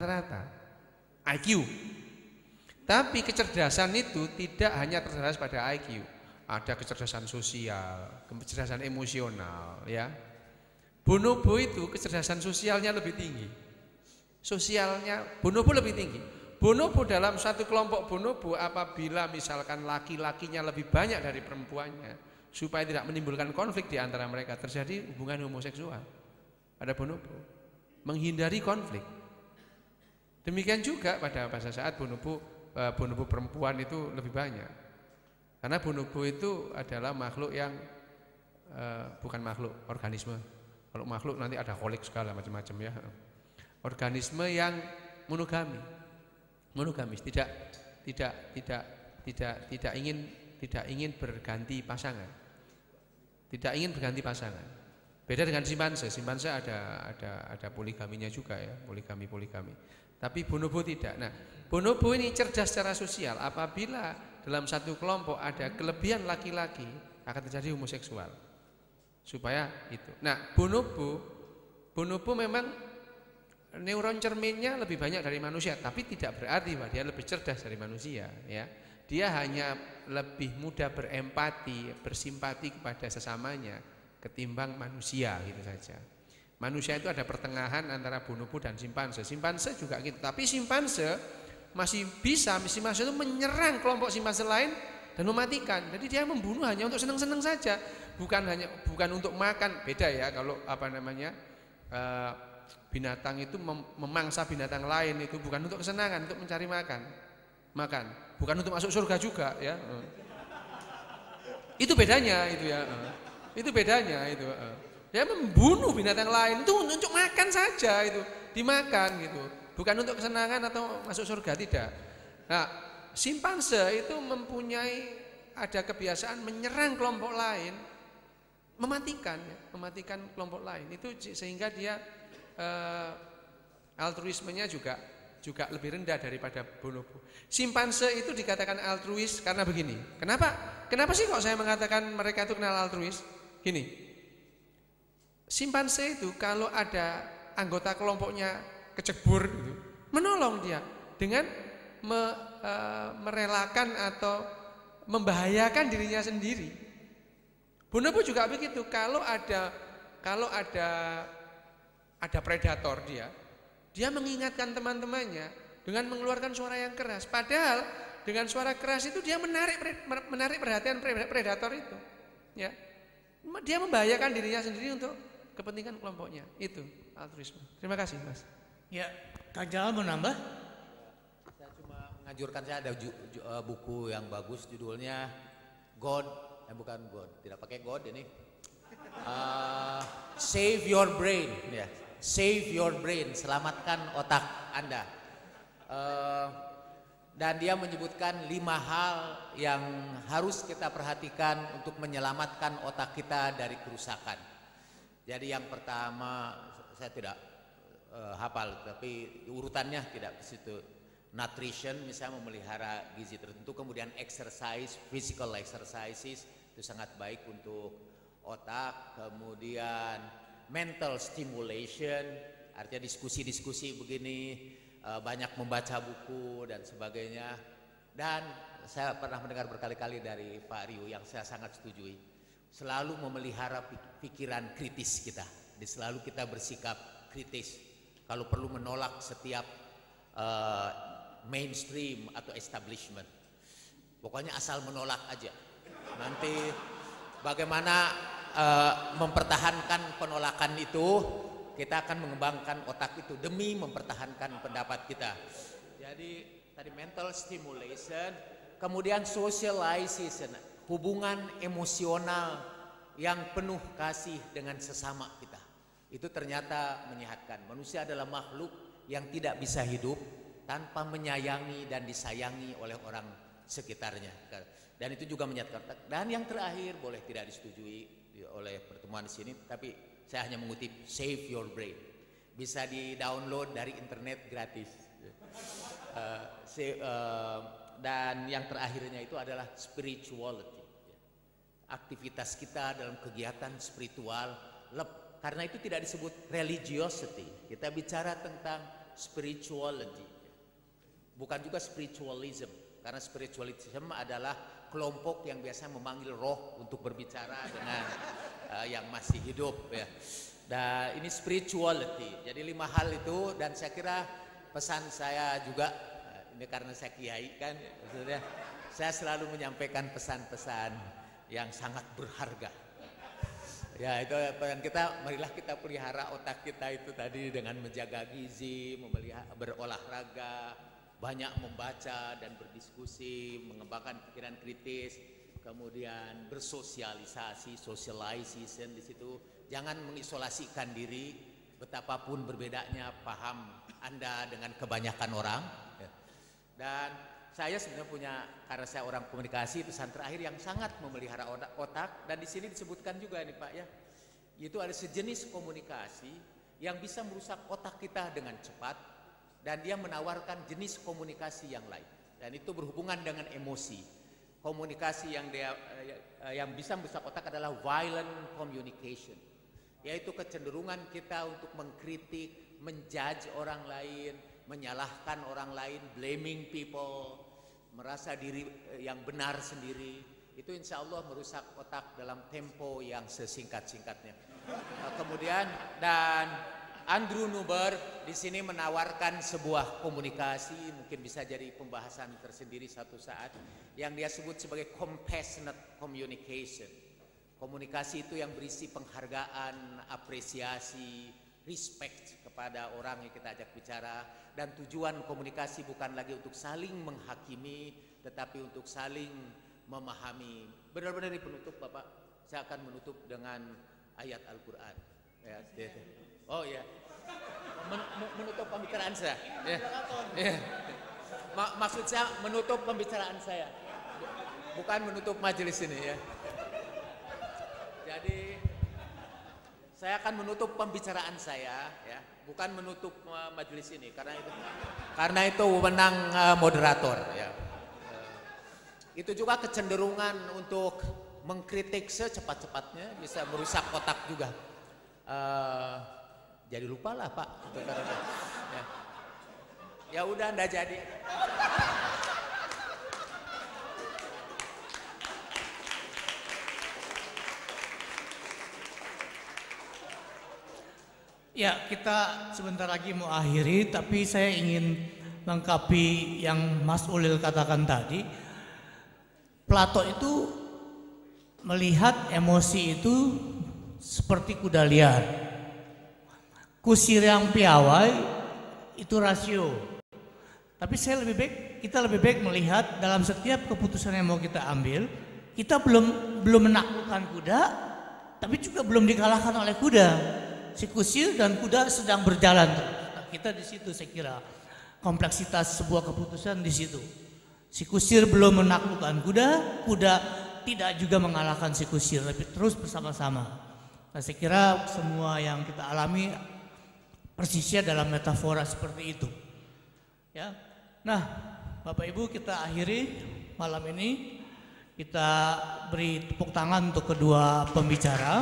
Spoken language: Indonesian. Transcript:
rata-rata IQ. Tapi kecerdasan itu tidak hanya terbatas pada IQ. Ada kecerdasan sosial, kecerdasan emosional, ya. Bonobo itu kecerdasan sosialnya lebih tinggi. Sosialnya bonobo lebih tinggi. Bonobo dalam satu kelompok bonobo apabila misalkan laki-lakinya lebih banyak dari perempuannya, supaya tidak menimbulkan konflik di antara mereka, terjadi hubungan homoseksual. Ada bonobo menghindari konflik. Demikian juga pada saat bonobo perempuan itu lebih banyak. Karena bonobo itu adalah makhluk yang bukan makhluk, organisme. Kalau makhluk nanti ada kolik segala macam-macam, ya. Organisme yang monogamis, tidak ingin berganti pasangan. Tidak ingin berganti pasangan. Beda dengan simpanse. Simpanse ada poligaminya juga, ya, poligami. Tapi bonobo tidak. Nah, bonobo ini cerdas secara sosial. Apabila dalam satu kelompok ada kelebihan laki-laki, akan terjadi homoseksual. Supaya itu. Nah, bonobo memang neuron cerminnya lebih banyak dari manusia, tapi tidak berarti bahwa dia lebih cerdas dari manusia, ya. Dia hanya lebih mudah berempati, bersimpati kepada sesamanya ketimbang manusia, gitu saja. Manusia itu ada pertengahan antara bonobo dan simpanse. Simpanse juga gitu, tapi simpanse masih itu menyerang kelompok simpanse lain dan mematikan. Jadi dia membunuh hanya untuk senang-senang saja, bukan untuk makan. Beda, ya, kalau binatang itu memangsa binatang lain itu bukan untuk kesenangan, untuk mencari makan, bukan untuk masuk surga juga, ya. Itu bedanya itu, ya. Itu bedanya itu. Dia membunuh binatang lain itu untuk makan saja, itu dimakan gitu, bukan untuk kesenangan atau masuk surga, tidak. Nah, simpanse itu ada kebiasaan menyerang kelompok lain, mematikan kelompok lain. Itu sehingga dia altruismenya juga lebih rendah daripada bonobo. Simpanse itu dikatakan altruis karena begini. Kenapa sih kok saya mengatakan mereka itu kenal altruis? Gini. Simpanse itu kalau ada anggota kelompoknya kecebur gitu, menolong dia dengan merelakan atau membahayakan dirinya sendiri. Bonobo juga begitu. Kalau ada predator, dia mengingatkan teman-temannya dengan mengeluarkan suara yang keras. Padahal dengan suara keras itu dia menarik perhatian predator itu, ya. Dia membahayakan dirinya sendiri untuk kepentingan kelompoknya. Itu altruisme. Terima kasih, Mas. Ya, Kang Jamal mau nambah? Saya cuma menganjurkan, saya ada buku yang bagus, judulnya God, bukan God, tidak pakai God ini. Save Your Brain, ya. Save Your Brain, selamatkan otak Anda. Dan dia menyebutkan 5 hal yang harus kita perhatikan untuk menyelamatkan otak kita dari kerusakan. Jadi yang pertama, saya tidak hafal, tapi urutannya tidak ke situ. Nutrition, misalnya memelihara gizi tertentu, kemudian exercise, physical exercises, itu sangat baik untuk otak. Kemudian mental stimulation, artinya diskusi-diskusi begini, banyak membaca buku dan sebagainya. Dan saya pernah mendengar berkali-kali dari Pak Rio yang saya sangat setujui, selalu memelihara pikiran kritis kita. Jadi selalu kita bersikap kritis. Kalau perlu menolak setiap mainstream atau establishment. Pokoknya asal menolak aja. Nanti bagaimana mempertahankan penolakan itu, kita akan mengembangkan otak itu demi mempertahankan pendapat kita. Jadi tadi mental stimulation, kemudian socialization, hubungan emosional yang penuh kasih dengan sesama kita. Itu ternyata menyehatkan. Manusia adalah makhluk yang tidak bisa hidup tanpa menyayangi dan disayangi oleh orang sekitarnya. Dan itu juga menyehatkan. Dan yang terakhir, boleh tidak disetujui oleh pertemuan di sini, tapi saya hanya mengutip Save Your Brain. Bisa di-download dari internet gratis. Dan yang terakhirnya itu adalah spirituality. Aktivitas kita dalam kegiatan spiritual, karena itu tidak disebut religiosity. Kita bicara tentang spirituality, bukan juga spiritualism, karena spiritualism adalah kelompok yang biasa memanggil roh untuk berbicara dengan yang masih hidup ya. Dan ini spirituality, jadi 5 hal itu. Dan saya kira pesan saya juga, ini karena saya kiai kan, maksudnya saya selalu menyampaikan pesan-pesan yang sangat berharga. Ya itu pesan kita, marilah kita pelihara otak kita itu tadi dengan menjaga gizi, berolahraga, banyak membaca dan berdiskusi, mengembangkan pikiran kritis, kemudian bersosialisasi, socialization di situ. Jangan mengisolasikan diri, betapapun berbedanya paham Anda dengan kebanyakan orang. Dan saya sebenarnya punya, karena saya orang komunikasi, pesan terakhir yang sangat memelihara otak, dan di sini disebutkan juga nih Pak ya, itu ada sejenis komunikasi yang bisa merusak otak kita dengan cepat, dan dia menawarkan jenis komunikasi yang lain, dan itu berhubungan dengan emosi. Komunikasi yang bisa merusak otak adalah violent communication, yaitu kecenderungan kita untuk mengkritik, menjudge orang lain, menyalahkan orang lain, blaming people, merasa diri yang benar sendiri. Itu insya Allah merusak otak dalam tempo yang sesingkat-singkatnya. Kemudian, dan Andrew Nuber di sini menawarkan sebuah komunikasi, mungkin bisa jadi pembahasan tersendiri satu saat, yang dia sebut sebagai compassionate communication. Komunikasi itu yang berisi penghargaan, apresiasi, respect kepada orang yang kita ajak bicara, dan tujuan komunikasi bukan lagi untuk saling menghakimi, tetapi untuk saling memahami. Benar-benar di penutup Bapak, saya akan menutup dengan ayat Al-Quran. Ya, oh ya, menutup pembicaraan saya. Ya. Ya. Maksud saya menutup pembicaraan saya, bukan menutup majelis ini ya. Jadi saya akan menutup pembicaraan saya ya, bukan menutup majelis ini, karena itu wewenang moderator ya. Itu juga kecenderungan untuk mengkritik secepat-cepatnya bisa merusak otak juga. Jadi lupalah Pak. Ya udah, ndak jadi. Ya, kita sebentar lagi mau akhiri, tapi saya ingin melengkapi yang Mas Ulil katakan tadi. Plato itu melihat emosi itu seperti kuda liar. Kusir yang piawai itu rasio. Tapi kita lebih baik melihat dalam setiap keputusan yang mau kita ambil, kita belum menaklukkan kuda, tapi juga belum dikalahkan oleh kuda. Si kusir dan kuda sedang berjalan. Nah, kita di situ saya kira kompleksitas sebuah keputusan di situ. Si kusir belum menaklukkan kuda, kuda tidak juga mengalahkan si kusir, tapi terus bersama-sama. Nah, saya kira semua yang kita alami persisnya dalam metafora seperti itu. Ya. Nah, Bapak Ibu, kita akhiri malam ini. Kita beri tepuk tangan untuk kedua pembicara.